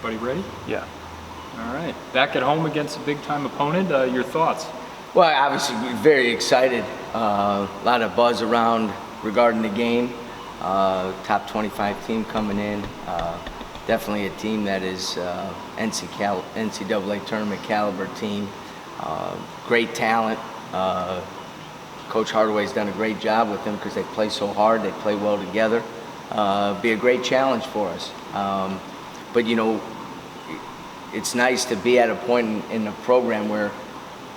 Everybody ready? Yeah. All right. Back at home against a big-time opponent. Your thoughts? Well, obviously, we're very excited. A lot of buzz around regarding the game. Top 25 team coming in. Definitely a team that is NCAA tournament caliber team. Great talent. Coach Hardaway's done a great job with them because they play so hard. They play well together. Be a great challenge for us. But you know, it's nice to be at a point in the program where,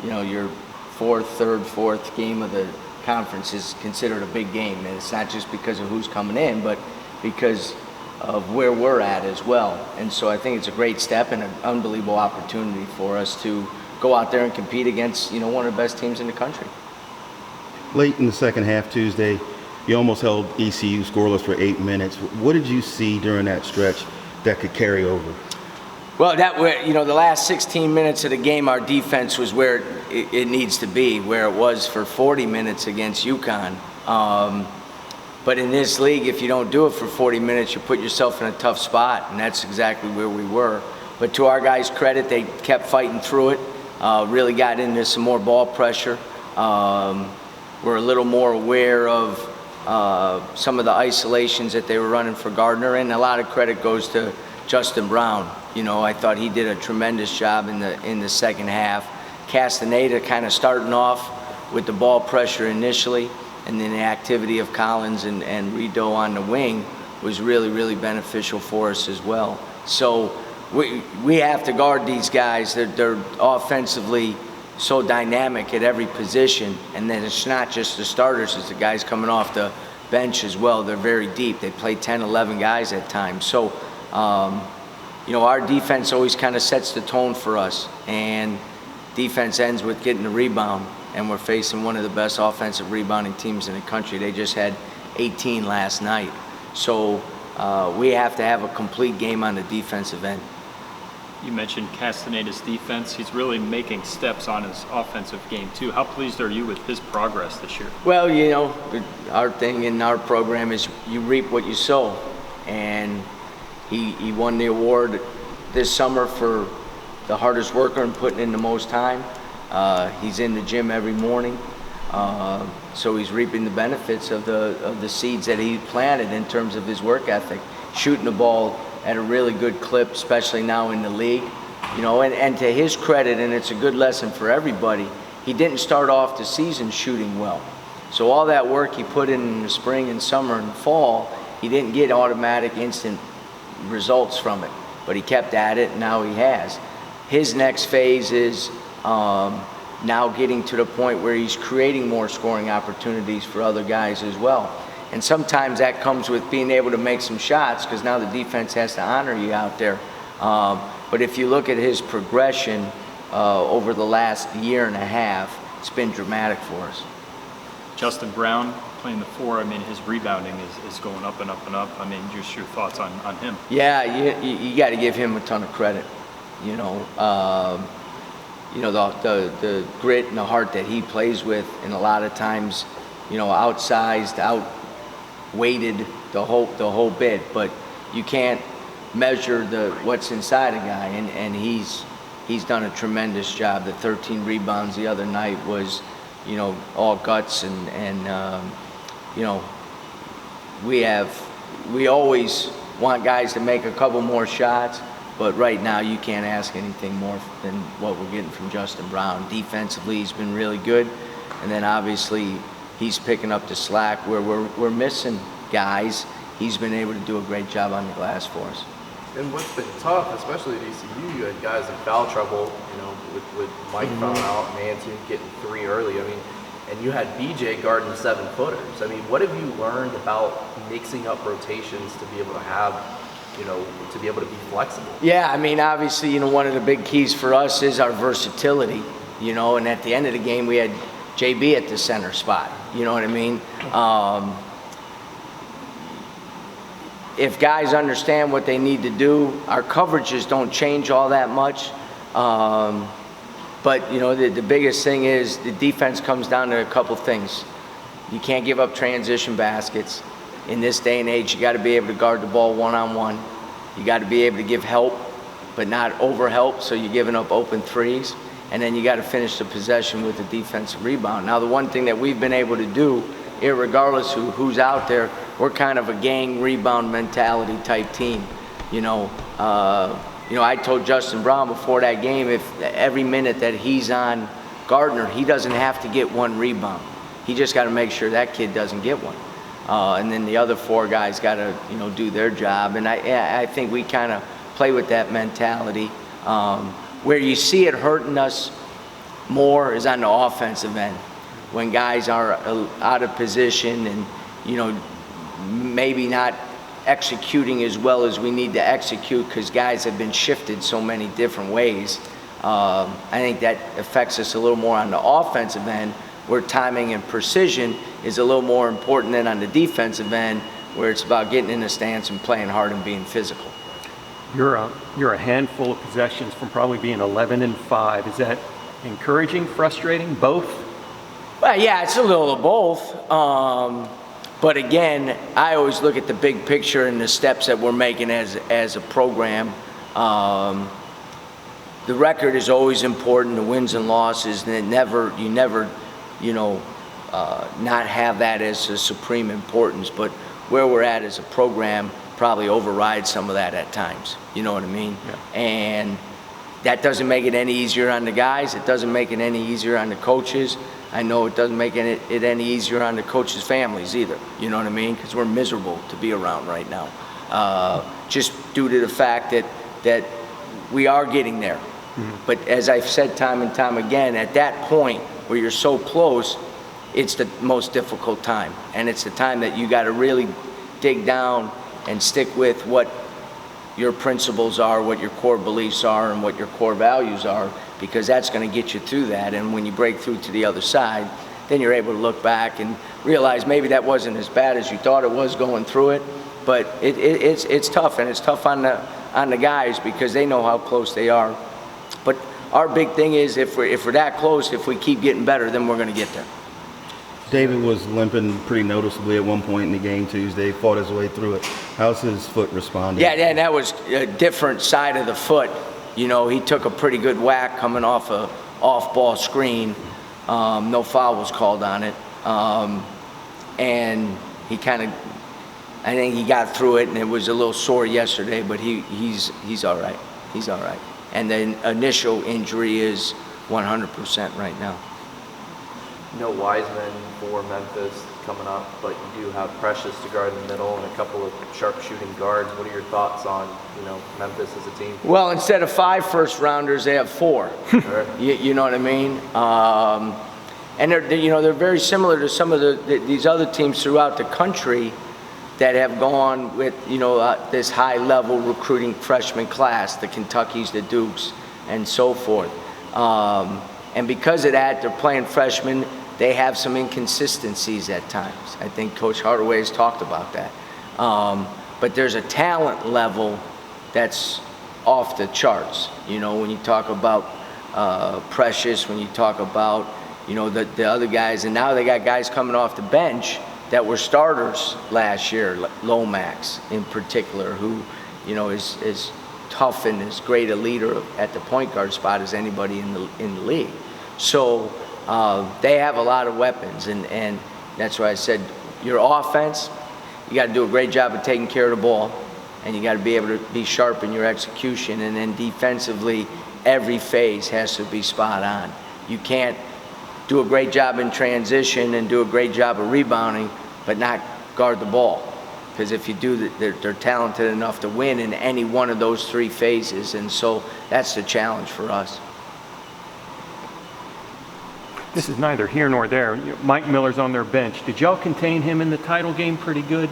you know, your third, fourth game of the conference is considered a big game. And it's not just because of who's coming in, but because of where we're at as well. And so I think it's a great step and an unbelievable opportunity for us to go out there and compete against, you know, one of the best teams in the country. Late in the second half Tuesday, you almost held ECU scoreless for 8 minutes. What did you see during that stretch that could carry over? Well, you know, the last 16 minutes of the game, our defense was where it needs to be, where it was for 40 minutes against UConn. But in this league, if you don't do it for 40 minutes, you put yourself in a tough spot, and that's exactly where we were. But to our guys' credit, they kept fighting through it, really got into some more ball pressure. We're a little more aware of some of the isolations that they were running for Gardner, and a lot of credit goes to Justin Brown. You know, I thought he did a tremendous job in the second half. Castaneda kind of starting off with the ball pressure initially, and then the activity of Collins and Rideau on the wing was really, really beneficial for us as well. So we have to guard these guys. They're offensively so dynamic at every position, and then it's not just the starters, it's the guys coming off the bench as well. They're very deep. They play 10, 11 guys at times. So, you know, our defense always kind of sets the tone for us, and defense ends with getting the rebound, and we're facing one of the best offensive rebounding teams in the country. They just had 18 last night. So we have to have a complete game on the defensive end. You mentioned Castaneda's defense. He's really making steps on his offensive game, too. How pleased are you with his progress this year? Well, you know, our thing in our program is you reap what you sow. And he won the award this summer for the hardest worker and putting in the most time. He's in the gym every morning. So he's reaping the benefits of the seeds that he planted in terms of his work ethic, shooting the ball at a really good clip, especially now in the league. You know, and to his credit, and it's a good lesson for everybody, he didn't start off the season shooting well. So all that work he put in the spring and summer and fall, he didn't get automatic instant results from it, but he kept at it, and now he has. His next phase is now getting to the point where he's creating more scoring opportunities for other guys as well. And sometimes that comes with being able to make some shots, because now the defense has to honor you out there. But if you look at his progression over the last year and a half, it's been dramatic for us. Justin Brown playing the four, I mean, his rebounding is going up and up and up. I mean, just your thoughts on him. Yeah, you got to give him a ton of credit. You know, the grit and the heart that he plays with, and a lot of times, you know, outsized, outweighted the whole bit. But you can't measure what's inside a guy, and he's done a tremendous job. The 13 rebounds the other night was, you know, all guts, and you know, we always want guys to make a couple more shots, but right now you can't ask anything more than what we're getting from Justin Brown. Defensively, he's been really good, and then obviously he's picking up the slack where we're missing guys. He's been able to do a great job on the glass for us. And what's been tough, especially at ECU, you had guys in foul trouble, you know, with Mike fouling out, Manson getting 3 early. I mean, and you had BJ guarding 7-footers. I mean, what have you learned about mixing up rotations to be able to have, you know, to be able to be flexible? Yeah, I mean, obviously, you know, one of the big keys for us is our versatility, you know, and at the end of the game, we had JB at the center spot, you know what I mean? If guys understand what they need to do, our coverages don't change all that much. But, you know, the biggest thing is the defense comes down to a couple things. You can't give up transition baskets. In this day and age, you got to be able to guard the ball one-on-one. You got to be able to give help but not overhelp, so you're giving up open threes. And then you got to finish the possession with a defensive rebound. Now, the one thing that we've been able to do, irregardless who's out there, we're kind of a gang rebound mentality type team. I told Justin Brown before that game, if every minute that he's on Gardner, he doesn't have to get one rebound. He just got to make sure that kid doesn't get one. And then the other 4 guys got to, do their job. And I think we kind of play with that mentality. Where you see it hurting us more is on the offensive end, when guys are out of position and, maybe not executing as well as we need to execute because guys have been shifted so many different ways. I think that affects us a little more on the offensive end, where timing and precision is a little more important than on the defensive end, where it's about getting in the stance and playing hard and being physical. You're a handful of possessions from probably being 11-5. Is that encouraging, frustrating, both? Well, yeah, it's a little of both. But again, I always look at the big picture and the steps that we're making as a program. The record is always important, the wins and losses, and you never, not have that as a supreme importance. But where we're at as a program probably overrides some of that at times. You know what I mean? Yeah. And that doesn't make it any easier on the guys. It doesn't make it any easier on the coaches. I know it doesn't make it any easier on the coaches' families either. You know what I mean? Because we're miserable to be around right now. Just due to the fact that we are getting there. Mm-hmm. But as I've said time and time again, at that point where you're so close, it's the most difficult time. And it's the time that you got to really dig down and stick with what your principles are, what your core beliefs are, and what your core values are, because that's going to get you through that. And when you break through to the other side, then you're able to look back and realize maybe that wasn't as bad as you thought it was going through it. But it's tough, and it's tough on the guys because they know how close they are. But our big thing is if we're that close, if we keep getting better, then we're going to get there. David was limping pretty noticeably at one point in the game Tuesday, fought his way through it. How's his foot responding? Yeah, and that was a different side of the foot. He took a pretty good whack coming off a off-ball screen. No foul was called on it. And he I think he got through it, and it was a little sore yesterday, but he's all right. He's all right. And the initial injury is 100% right now. Wiseman for Memphis coming up, but you do have Precious to guard in the middle and a couple of sharpshooting guards. What are your thoughts on, Memphis as a team? Well, instead of 5 first-rounders, they have 4. You know what I mean? And they're very similar to some of these other teams throughout the country that have gone with, this high-level recruiting freshman class, the Kentuckys, the Dukes, and so forth. And because of that, they're playing freshmen. They have some inconsistencies at times. I think Coach Hardaway has talked about that. But there's a talent level that's off the charts. When you talk about Precious, when you talk about, the other guys. And now they got guys coming off the bench that were starters last year, Lomax in particular, who, is tough and as great a leader at the point guard spot as anybody in the league. So they have a lot of weapons, and that's why I said your offense, you got to do a great job of taking care of the ball, and you got to be able to be sharp in your execution, and then defensively, every phase has to be spot on. You can't do a great job in transition and do a great job of rebounding, but not guard the ball. Because if you do, they're talented enough to win in any one of those 3 phases, and so that's the challenge for us. This is neither here nor there. Mike Miller's on their bench. Did y'all contain him in the title game pretty good?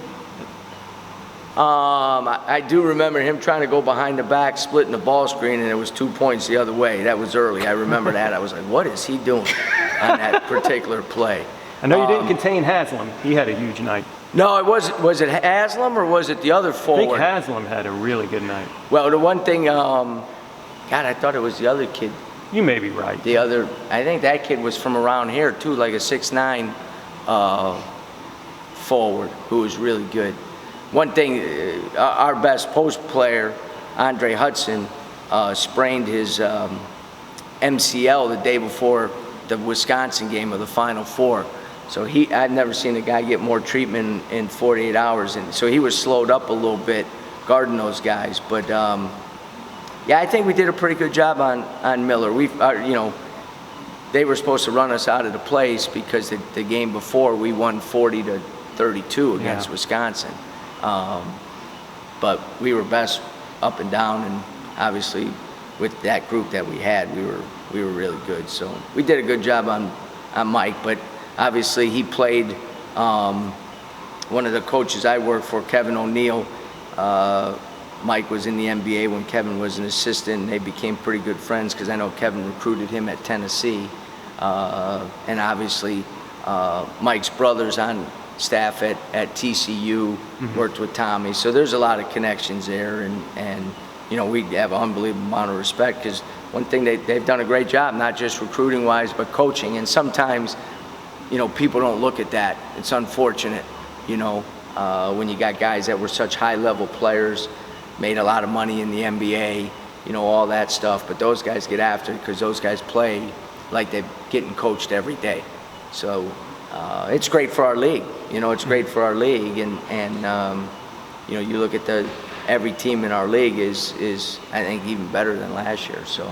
I do remember him trying to go behind the back, splitting the ball screen, and it was 2 points the other way. That was early. I remember that. I was like, what is he doing on that particular play? I know you didn't contain Haslam. He had a huge night. No, was it Haslam or was it the other forward? I think Haslam had a really good night. Well, the one thing, God, I thought it was the other kid. You may be right. I think that kid was from around here too, like a 6'9" forward who was really good. One thing, our best post player, Andre Hudson, sprained his MCL the day before the Wisconsin game of the Final Four. So I'd never seen a guy get more treatment in 48 hours, and so he was slowed up a little bit guarding those guys. But yeah, I think we did a pretty good job on Miller. They were supposed to run us out of the place because the game before we won 40-32 against Wisconsin. But we were best up and down, and obviously with that group that we had, we were really good. So we did a good job on Mike, but obviously he played one of the coaches I worked for, Kevin O'Neill. Mike was in the NBA when Kevin was an assistant, and they became pretty good friends because I know Kevin recruited him at Tennessee. And obviously Mike's brother's on staff at TCU, worked with Tommy. So there's a lot of connections there, and we have an unbelievable amount of respect because one thing they've done a great job, not just recruiting-wise, but coaching. And sometimes, people don't look at that. It's unfortunate, when you got guys that were such high-level players, made a lot of money in the NBA, all that stuff. But those guys get after it because those guys play like they're getting coached every day. So it's great for our league. It's great for our league. And you look at every team in our league is I think even better than last year. So.